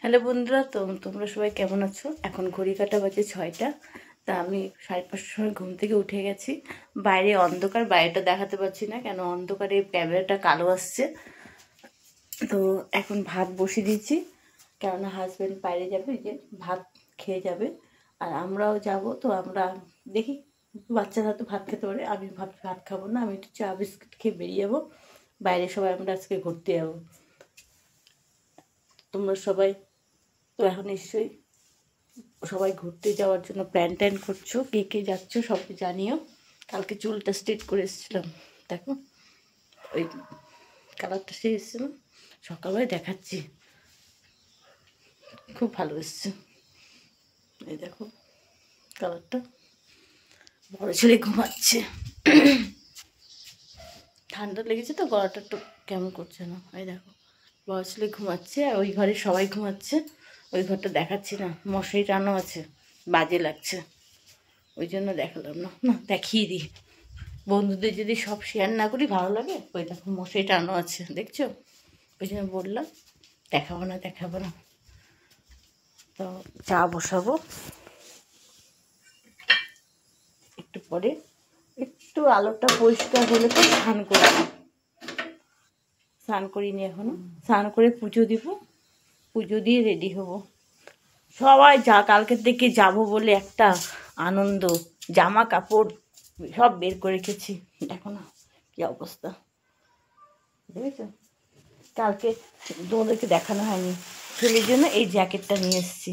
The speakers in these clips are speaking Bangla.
হ্যালো বন্ধুরা, তোমরা সবাই কেমন আছো? এখন ঘড়ি কাটা বাজে 6টা। তা আমি 5:30টার সময় ঘুম থেকে উঠে গেছি। বাইরে অন্ধকার, বাইরেটা দেখাতে পারছি না কেন অন্ধকারে ক্যামেরাটা কালো আসছে। তো এখন ভাত বসিয়ে দিয়েছি, কেননা হাজব্যান্ড বাইরে যাবে, যে ভাত খেয়ে যাবে আর আমরাও যাব। তো আমরা দেখি, বাচ্চারা তো ভাত খেতে পারে, আমি ভাত খাবো না, আমি একটু চা বিস্কুট খেয়ে বেরিয়ে যাবো। বাইরে সবাই আমরা আজকে ঘুরতে যাবো। তোমরা সবাই তো এখন নিশ্চয়ই সবাই ঘুরতে যাওয়ার জন্য প্ল্যান ট্যান করছো, কে কে যাচ্ছ সব জানিও। কালকে চুলটা স্ট্রেট করে এসেছিলাম, দেখো ওই কালারটা সে এসেছিলাম, সকালবেলায় দেখাচ্ছি, খুব ভালো এসছে। এই দেখো কালারটা। বড় ছেলে ঘুমাচ্ছে, ঠান্ডা লেগেছে তো, গলাটা একটু কেমন করছে না। এই দেখো বড় ছেলে ঘুমাচ্ছে আর ওই ঘরে সবাই ঘুমাচ্ছে। ওই ঘরটা দেখাচ্ছি না, মশারি টানো আছে, বাজে লাগছে, ওই জন্য দেখালাম না। না দেখিয়ে দিই, বন্ধুদের যদি সব শেয়ার না করি ভালো লাগে। ওই দেখো মশারি টানো আছে, দেখছো? ওই জন্য বললাম দেখাবো না। তো চা বসাবো একটু পরে, একটু আলোটা পরিষ্কার হলে তো স্নান করিনি এখনো। স্নান করে পুজো দিব, পুজো দিয়ে রেডি হব। সবাই কালকের থেকে যাব বলে একটা আনন্দ, জামা কাপড় সব বের করে রেখেছি। দেখো না কি অবস্থা, দেখেছো? কালকে তোমাদেরকে দেখানো হয়নি, ছেলের জন্য এই জ্যাকেটটা নিয়ে এসেছি।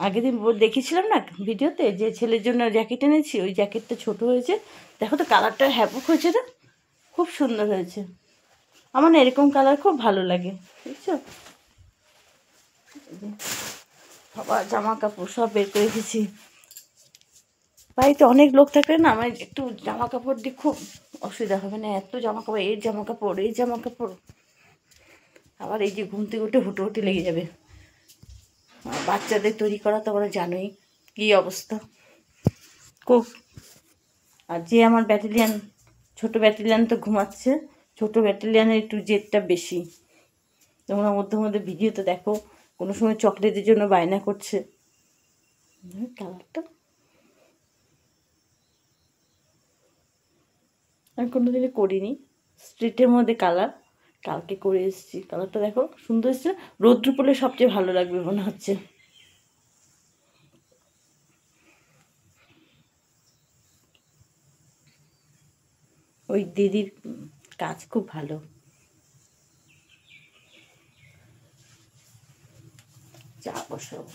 আগের দিন দেখেছিলাম না ভিডিওতে, যে ছেলের জন্য জ্যাকেট এনেছি, ওই জ্যাকেটটা ছোট হয়েছে। দেখো তো কালারটা হ্যাপক হয়েছে না, খুব সুন্দর হয়েছে। আমার না এরকম কালার খুব ভালো লাগে, বুঝছো? সবার জামা কাপড় সব বের করে রেখেছি। বাড়িতে অনেক লোক থাকলে না আমার একটু জামা কাপড় দিয়ে খুব অসুবিধা হবে না, এত জামা কাপড়, এই জামা কাপড়। আবার এই যে ঘুম থেকে উঠে হুটোহুটি লেগে যাবে। বাচ্চাদের তৈরি করা তোমরা জানোই কী অবস্থা খুব। আর যে আমার ব্যাটালিয়ান, ছোটো ব্যাটালিয়ান তো ঘুমাচ্ছে, ছোটো ব্যাটালিয়ানের একটু জেদটা বেশি। তোমরা মধ্যে মধ্যে ভিডিওতে দেখো, কোনো সময় চকলেটের জন্য বায়না করছে। কালারটা আমি কোনো দিনই করিনি, স্ট্রিটের মধ্যে কালার, কালকে করে এসেছি। কালারটা দেখো সুন্দর এসছে, রৌদ্র পড়লে সবচেয়ে ভালো লাগবে মনে হচ্ছে। ওই দিদির কাজ খুব ভালো। চা বসাবো।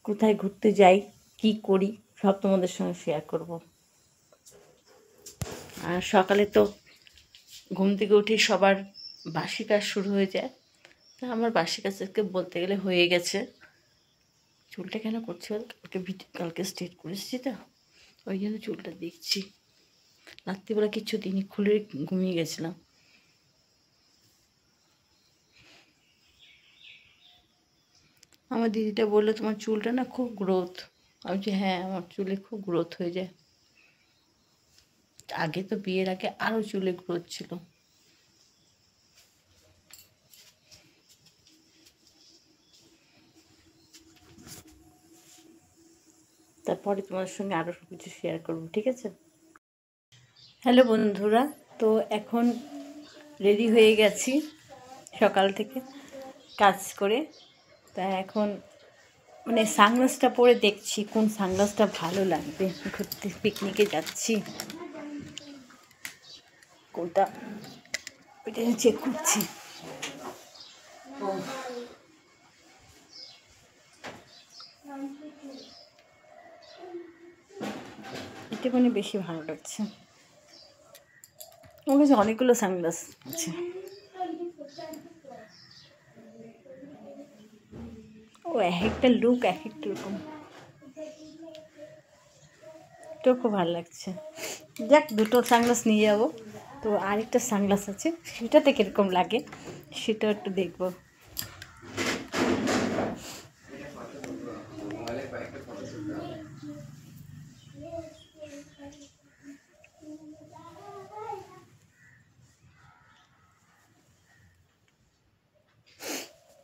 কোথায় ঘুরতে যাই, কি করি, সব তোমাদের সঙ্গে শেয়ার করব। আর সকালে তো ঘুম থেকে উঠে সবার বাসি কাজ শুরু হয়ে যায়। তা আমার বাসি কাজকে বলতে গেলে হয়ে গেছে। চুলটা কেন করছি, কালকে স্ট্রেট করেছি তো, ওই জন্য চুলটা দেখছি। রাত্রিবেলা কিছু দিনই খুলে ঘুমিয়ে গেছিলাম। আমার দিদিটা বললো তোমার চুলটা না খুব গ্রোথ। আমি বলছি হ্যাঁ, আমার চুলে খুব গ্রোথ হয়ে যায়। আগে তো বিয়ের আগে আরও চুলে গ্রোথ ছিল। তারপরে তোমার সঙ্গে আরও সব কিছু শেয়ার করবো, ঠিক আছে? হ্যালো বন্ধুরা, তো এখন রেডি হয়ে গেছি সকাল থেকে কাজ করে। তা এখন মানে সানগ্লাসটা পরে দেখছি কোন সানগ্লাসটা ভালো লাগবে। ঘুরতে পিকনিকে যাচ্ছি, কোনটা ওইটা চেক করছি। এটা মানে বেশি ভালো লাগছে। আমার কাছে অনেকগুলো সানগ্লাস আছে। ও এক একটা লুক এক একটা রকম, তো খুব ভালো লাগছে। যাক, দুটো সানগ্লাস নিয়ে যাবো। তো আরেকটা সানগ্লাস আছে, সেটাতে কীরকম লাগে সেটা একটু দেখবো।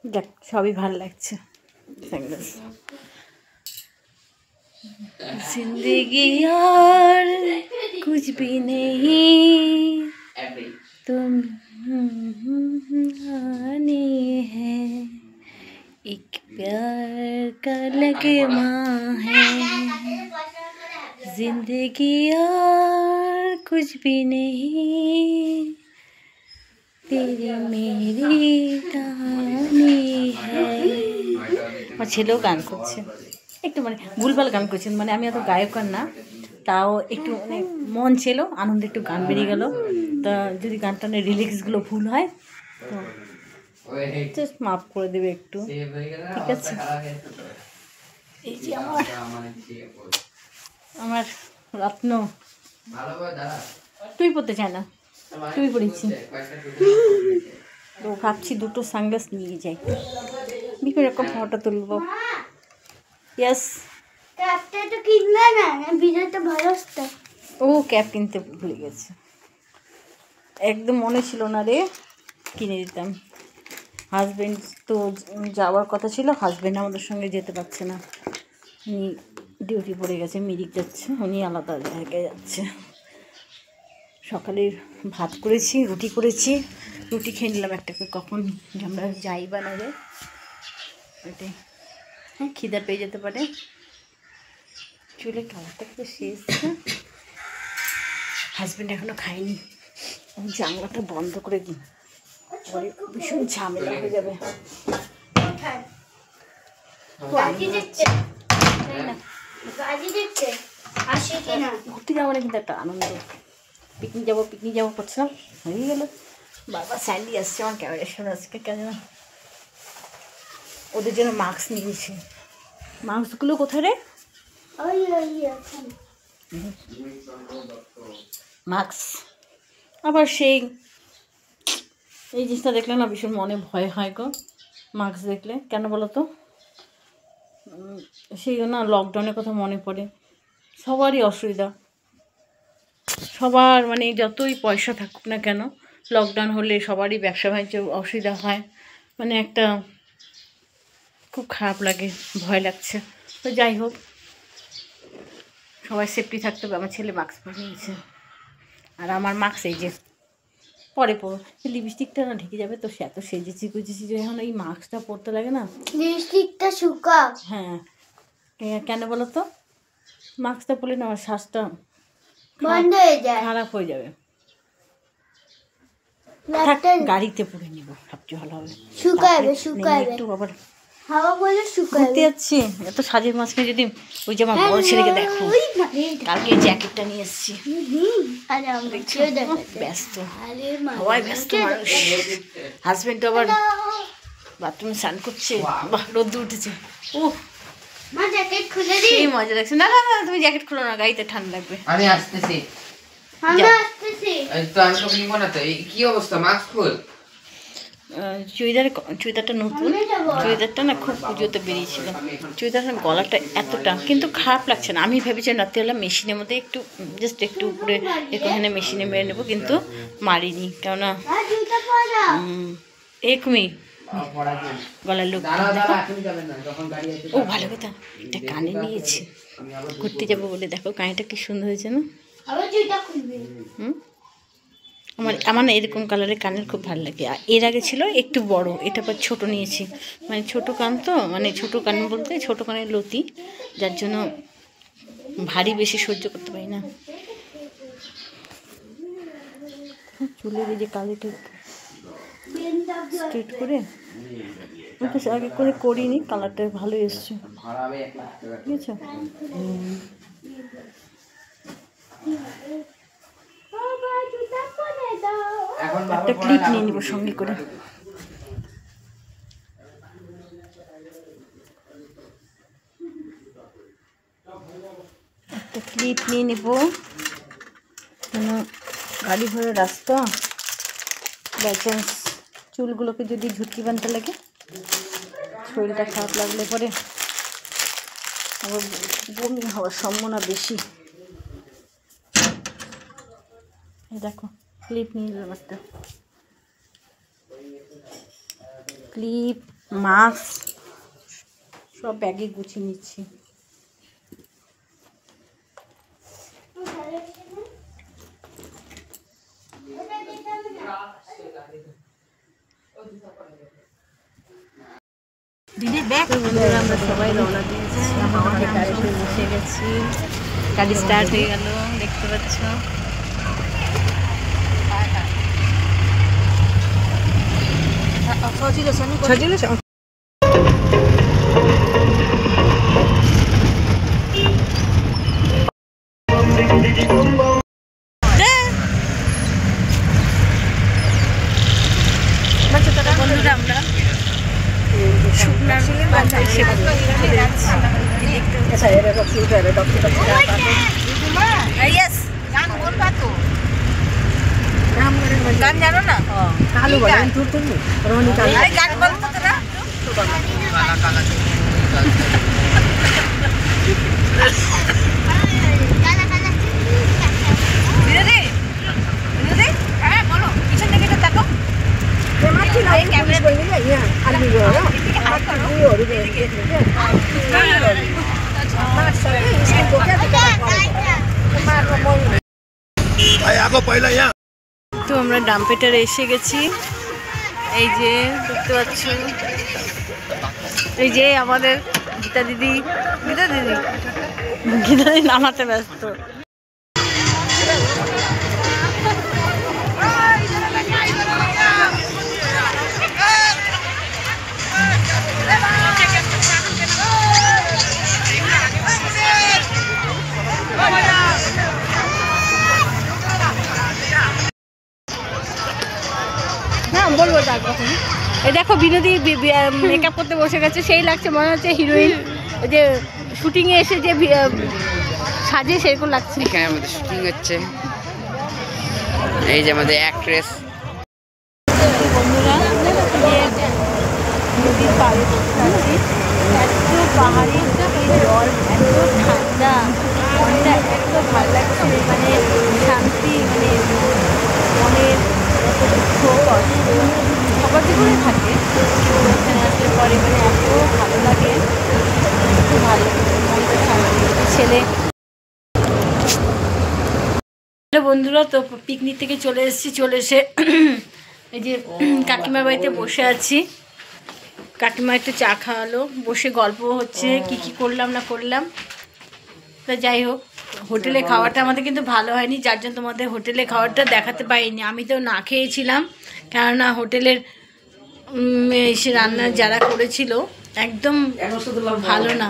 দেখ সবই ভালো লাগছে। সানগ্লাস। जिंदगी यार कुछ भी नहीं तुम आने हैं एक प्यार का लगमा है जिंदगी यार कुछ भी नहीं तेरी मेरी कहानी है। আমার ছেলেও গান করছে, একটু মানে ভুলভাল গান করছেন, মানে আমি এত গায়কর না, তাও একটু মানে মন ছিল আনন্দে একটু গান বেরিয়ে গেল। তা যদি গানটা রিলিক্সগুলো ভুল হয় তো জাস্ট মাফ করে দেবে একটু, ঠিক আছে? এই যে আমার রত্ন তুই পড়তে চায় না, তুই পড়েছি তো ভাবছি দুটো সানগ্লাস নিয়ে যাই, বিভিন্ন রকম ফটো তুলবো। ইয়েস, ক্যাপটা তো কিনলে না, ভিডিওটা ভালো আসতো। ও ক্যাপ কিনতে ভুলে গেছে, একদম মনে ছিল না রে, কিনে দিতাম। হাজব্যান্ড তো যাওয়ার কথা ছিল, হাজব্যান্ড আমাদের সঙ্গে যেতে পারছে না, উনি ডিউটি পড়ে গেছে, মিরিক যাচ্ছে, উনি আলাদা জায়গায় যাচ্ছে। সকালে ভাত করেছি, রুটি করেছি, রুটি খেয়ে নিলাম একটা করে, কখন আমরা যাই বানাবে ওইটাই, হ্যাঁ খিদা পেয়ে যেতে পারে। চুলে কালারটা একটু শেষ, হাজব্যান্ড এখনও খায়নি, জানলাটা বন্ধ করে দিই, পরে ভীষণ ঝামেলা হয়ে যাবে। ঘুরতে যাবো না কিন্তু একটা আনন্দ, পিকনিক যাবো করছিলাম, হয়ে গেল। বারবার স্যান্ডি আসছে আমার ক্যামেরার সামনে, আজকে কেন না ওদের জন্য মাস্ক নিয়েছি। মাস্কগুলো কোথায় রে? মাস্ক আবার সেই এই জিনিসটা দেখলে না ভীষণ মনে ভয় হয় গো, মাস্ক দেখলে। কেন বলো তো? সেই না লকডাউনের কথা মনে পড়ে, সবারই অসুবিধা, সবার মানে যতই পয়সা থাকুক না কেন, লকডাউন হলে সবারই ব্যবসা বাণিজ্য অসুবিধা হয়, মানে একটা খুব খারাপ লাগে, ভয় লাগছে। তো যাই হোক, সবাই সেফটি থাকতে হবে। আমার ছেলে মাস্ক পরে নিয়েছে, আর আমার মাস্ক এই যে পরে পরো, লিপস্টিকটা না ঢেকে যাবে, তো সে এত সেজেছি গুজেছি যে এখন এই মাস্কটা পরতে লাগে না, লিপস্টিকটা শুকা। হ্যাঁ কেন বলো তো? মাস্কটা পরলে না আমার শ্বাসটা বন্ধ হয়ে যায়, খারাপ হয়ে যাবে। গাড়িতে পরে নিব সবচেয়ে ভালো হবে, শুকাবে একটু আবার হাওয়া বলে শুকাবে। ঘুরতে যাচ্ছি এত সাজের মাঝখানে যদি ওই যে আমার বড় ছেলেকে দেখো, কালকে জ্যাকেটটা নিয়ে এসেছি, ব্যস্ত সবাই ব্যস্ত মানুষ। হাজবেন্ড আবার বাথরুমে স্নান করছে, বাহ রোদ্দুর উঠেছে, ও মা জ্যাকেট খুলে দিই, এই মজা লাগছে। না না না তুমি জ্যাকেট খুলো না, গাড়িতে ঠান্ডা লাগবে। আমি আসতেছি, আমি আসতেছি। তো আমি তোকে নিব না তো। এই কি অবস্থা, মাস্ক খোল। চুড়িদারটা নতুন, চুড়িদারটা না খুব পুজোতে বেরিয়েছিল, চুড়িদারটার গলাটা এতটা কিন্তু খারাপ লাগছে না। আমি ভেবেছিলাম রাত্রিবেলা মেশিনের মধ্যে একটু জাস্ট একটু উপরে এখানে মেশিনে মেরে নেবো, কিন্তু মারিনি, কেননা এরকমই গলার লোক। ও ভালো কথা, এটা কানে নিয়েছি, ঘুরতে যাবো বলে দেখো কানেটা কি সুন্দর হয়েছে না। আমার না এরকম কালারের কানের খুব ভালো লাগে। আর এর আগে ছিল একটু বড়, এটা আবার ছোটো নিয়েছি, মানে ছোটো কান তো, মানে ছোটো কান বলতে ছোটো কানের লতি, যার জন্য ভারী বেশি সহ্য করতে পারি না। চুলের এই যে কালিটা স্ট্রেট করে আগে করে করিনি, কালারটা ভালো এসছে, ঠিক আছে। একটা ক্লিপ নিয়ে নিব সঙ্গে করে, একটা ক্লিপ নিয়ে নেব, কেন গাড়ি ঘোড়া রাস্তা, বাই চান্স চুলগুলোকে যদি ঝুঁকি বানতে লাগে, শরীরটা খারাপ লাগলে পরে আবার বমি হওয়ার সম্ভাবনা বেশি। দেখো ক্লিপ নিয়ে নিলাম, একটা ক্লিপ মাস্ক সব ব্যাগে গুছিয়ে নিচ্ছি। আমরা সবাই রওনা দিয়েছি, আমাদের গাড়িতে বসে গেছি, গাড়ি স্টার্ট হয়ে গেল দেখতে পাচ্ছ। বন্ধুরা আমরা শুকনার মাথায় সেবা চলে যাচ্ছি। গান জানো না? গান বলতো তোরা? বিরোধী বিরোধী হ্যাঁ বলো, পিছন দিকে তো তাকো। তো আমরা ডাম্পেটারে এসে গেছি। এই যে দেখতে পাচ্ছ, এই যে আমাদের গীতা দিদি, গীতা দিদি গীতা দিদি নামাতে ব্যস্ত। বলবো তার কখন। এই দেখো বিনোদী মেকআপ করতে বসে গেছে, সেই লাগছে মনে হচ্ছে হিরোইন, ওই যে শুটিংয়ে এসে যে সাজে সেরকম লাগছে। এখানে আমাদের শুটিং হচ্ছে, এই যে আমাদের অ্যাক্ট্রেস। বন্ধুরা নদীর পাড়ে বসে আছি, এত পাহাড়ি জল, এত ঠান্ডা, মনটা এত ভালো লাগছে, মানে শান্তি, মানে মনের সবার জীবনে থাকে, এখানে আসলে পরে মানে এত ভালো লাগে, খুব ভালো লাগে, মনটা শান্তি। ছেলে বন্ধুরা তো পিকনিক থেকে চলে এসেছি, চলে এসে এই যে কাকিমার বাড়িতে বসে আছি। কাকিমা একটু চা খাওয়ালো, বসে গল্প হচ্ছে কি কি করলাম না করলাম। তা যাই হোক, হোটেলে খাওয়াটা আমাদের কিন্তু ভালো হয়নি, যার জন্য তোমাদের হোটেলে খাওয়াটা দেখাতে পারিনি। আমি তো না খেয়েছিলাম, কেননা হোটেলের এসে রান্না যারা করেছিল একদম ভালো না,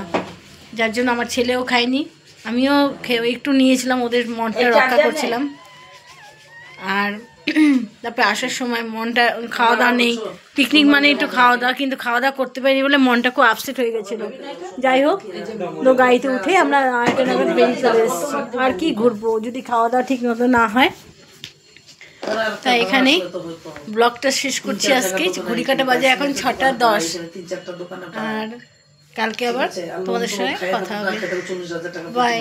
যার জন্য আমার ছেলেও খায়নি, আমিও একটু নিয়েছিলাম, ওদের মনটা রক্ষা করছিলাম। আর তারপরে আসার সময় মনটা, খাওয়া দাওয়া নেই, পিকনিক মানে একটু খাওয়া দাওয়া, কিন্তু খাওয়া দাওয়া করতে পারিনি বলে মনটা খুব আপসেট হয়ে গেছিলো। যাই হোক, তো গাড়িতে উঠে আমরা 8টা নাগাদ বেরিয়ে চলে এসেছি। আর কি ঘুরবো যদি খাওয়া দাওয়া ঠিক মতো না হয়। তাই এখানেই ব্লগটা শেষ করছি আজকে। ঘড়ি কাটা বাজে এখন 6:10। আর কালকে আবার তোমাদের সঙ্গে কথা হবে। বাই।